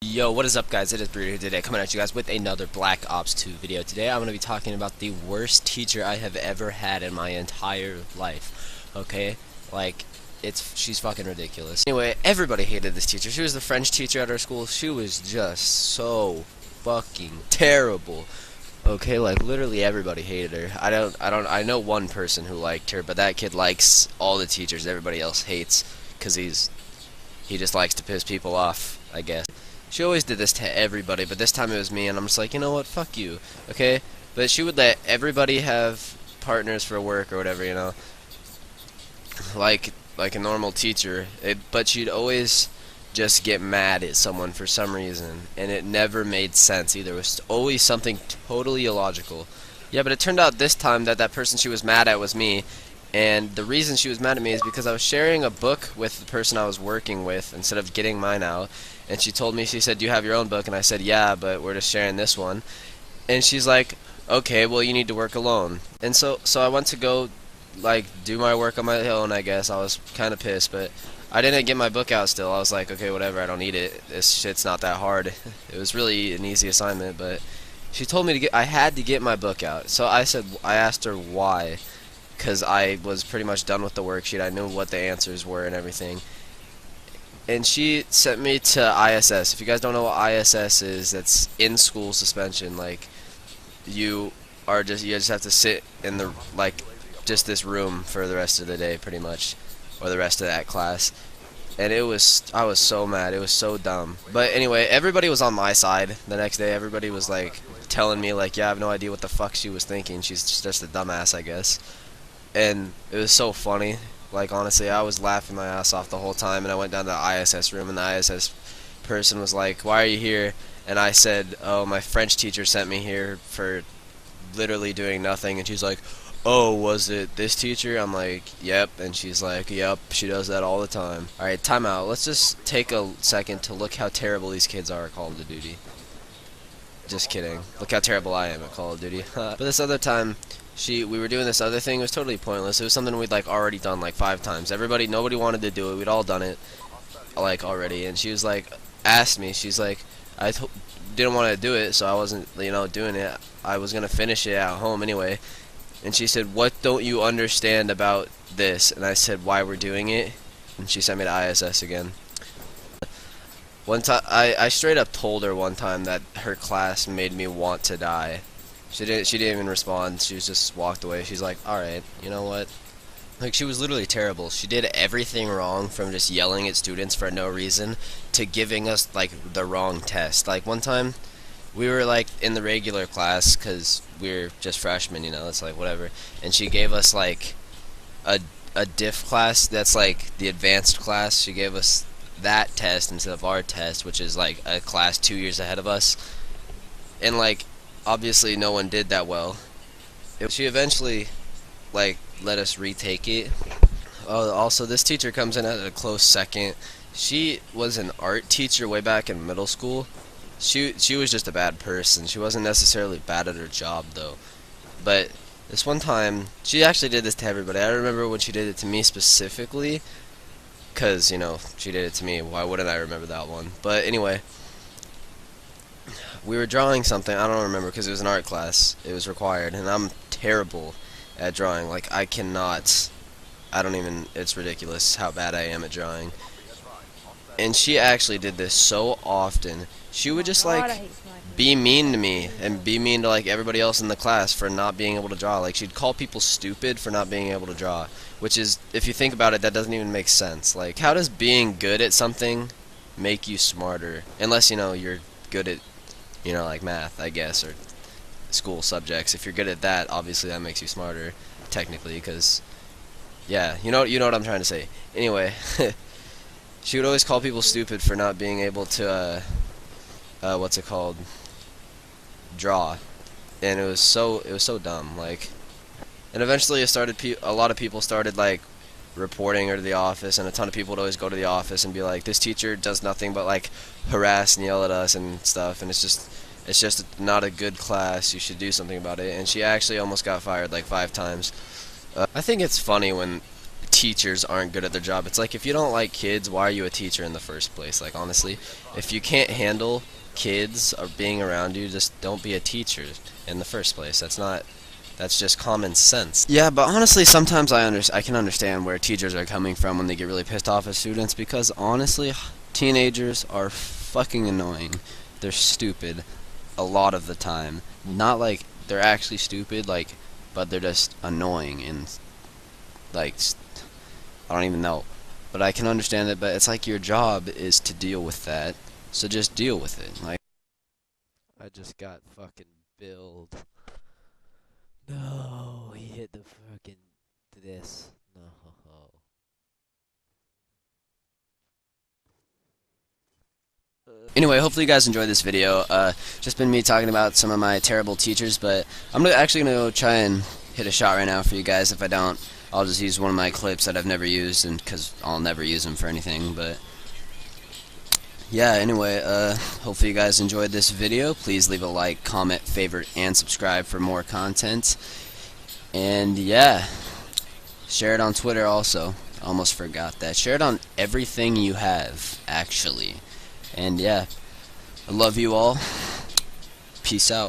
Yo, what is up, guys? It is Breeder here today, coming at you guys with another Black Ops 2 video. Today I'm going to be talking about the worst teacher I have ever had in my entire life. Okay? Like, she's fucking ridiculous. Anyway, everybody hated this teacher. She was the French teacher at our school. She was just so fucking terrible. Okay, like literally everybody hated her. I know one person who liked her, but that kid likes all the teachers everybody else hates because he just likes to piss people off, I guess. She always did this to everybody, but this time it was me, and I'm just like, you know what, fuck you, okay? But she would let everybody have partners for work or whatever, you know, like a normal teacher. But she'd always just get mad at someone for some reason, and it never made sense either. It was always something totally illogical. Yeah, but it turned out this time that that person she was mad at was me, and the reason she was mad at me is because I was sharing a book with the person I was working with instead of getting mine out. And she told me, she said, "Do you have your own book?" And I said, "Yeah, but we're just sharing this one." And she's like, "Okay, well, you need to work alone." And so I went to go, like, do my work on my own, I guess. I was kind of pissed, but I didn't get my book out still. I was like, okay, whatever, I don't need it. This shit's not that hard. It was really an easy assignment, but she told me I had to get my book out. So I asked her why, because I was pretty much done with the worksheet. I knew what the answers were and everything. And she sent me to ISS. If you guys don't know what ISS is, that's in-school suspension. Like, you just have to sit in the, like, just this room for the rest of the day, pretty much, or the rest of that class. And I was so mad. It was so dumb. But anyway, everybody was on my side the next day. Everybody was like telling me, like, yeah, I have no idea what the fuck she was thinking. She's just a dumbass, I guess. And it was so funny. Like, honestly, I was laughing my ass off the whole time, and I went down to the ISS room, and the ISS person was like, "Why are you here?" And I said, "Oh, my French teacher sent me here for literally doing nothing." And she's like, "Oh, was it this teacher?" I'm like, "Yep." And she's like, "Yep, she does that all the time." Alright, time out. Let's just take a second to look how terrible these kids are at Call of Duty. Just kidding. Look how terrible I am at Call of Duty. But this other time, we were doing this other thing. It was totally pointless. It was something we'd like already done like 5 times. Nobody wanted to do it. We'd all done it like already. And she was like, asked me. She's like, didn't want to do it, so I wasn't, doing it. I was gonna finish it at home anyway. And she said, "What don't you understand about this?" And I said, "Why we're doing it." And she sent me to ISS again. One time, I straight up told her one time that her class made me want to die. She didn't even respond. She just walked away. She's like, "Alright, you know what?" Like, she was literally terrible. She did everything wrong, from just yelling at students for no reason to giving us, like, the wrong test. Like, one time, we were, like, in the regular class, because we're just freshmen, it's like, whatever. And she gave us, like, a diff class that's, like, the advanced class. She gave us that test instead of our test, which is, like, a class 2 years ahead of us. And, like, obviously no one did that well. She eventually, like, let us retake it. Oh, also, this teacher comes in at a close second. She was an art teacher way back in middle school. She was just a bad person. She wasn't necessarily bad at her job, though. But this one time, she actually did this to everybody. I remember when she did it to me specifically, because, she did it to me. Why wouldn't I remember that one? But anyway, we were drawing something. I don't remember, because it was an art class. It was required, and I'm terrible at drawing. Like, I don't even, it's ridiculous how bad I am at drawing. And she actually did this so often. She would just, like, be mean to me and be mean to, like, everybody else in the class for not being able to draw. Like, she'd call people stupid for not being able to draw, which is, if you think about it, that doesn't even make sense. Like, how does being good at something make you smarter? Unless, you're good at, like math, I guess, or school subjects. If you're good at that, obviously that makes you smarter, technically, because, yeah, you know what I'm trying to say. Anyway, she would always call people stupid for not being able to, what's it called, draw. And it was so dumb, like. And eventually a lot of people started, like, reporting her to the office, and a ton of people would always go to the office and be like, "This teacher does nothing but, like, harass and yell at us and stuff, and it's just not a good class. You should do something about it." And she actually almost got fired like 5 times. I think it's funny when teachers aren't good at their job. It's like, if you don't like kids, why are you a teacher in the first place? Like, honestly, if you can't handle kids or being around you, just don't be a teacher in the first place. That's just common sense. Yeah, but honestly, sometimes I can understand where teachers are coming from when they get really pissed off at students, because honestly, teenagers are fucking annoying. They're stupid a lot of the time. Not like they're actually stupid, like, but they're just annoying and like, I don't even know. But I can understand it, but it's like your job is to deal with that, so just deal with it. Like, I just got fucking billed. No, he hit the fucking this. No. Anyway, hopefully you guys enjoyed this video. Just been me talking about some of my terrible teachers, but I'm actually gonna go try and hit a shot right now for you guys. If I don't, I'll just use one of my clips that I've never used, and because I'll never use them for anything. But yeah, anyway, hopefully you guys enjoyed this video. Please leave a like, comment, favorite, and subscribe for more content. And yeah, share it on Twitter also. Almost forgot that. Share it on everything you have, actually. And yeah, I love you all. Peace out.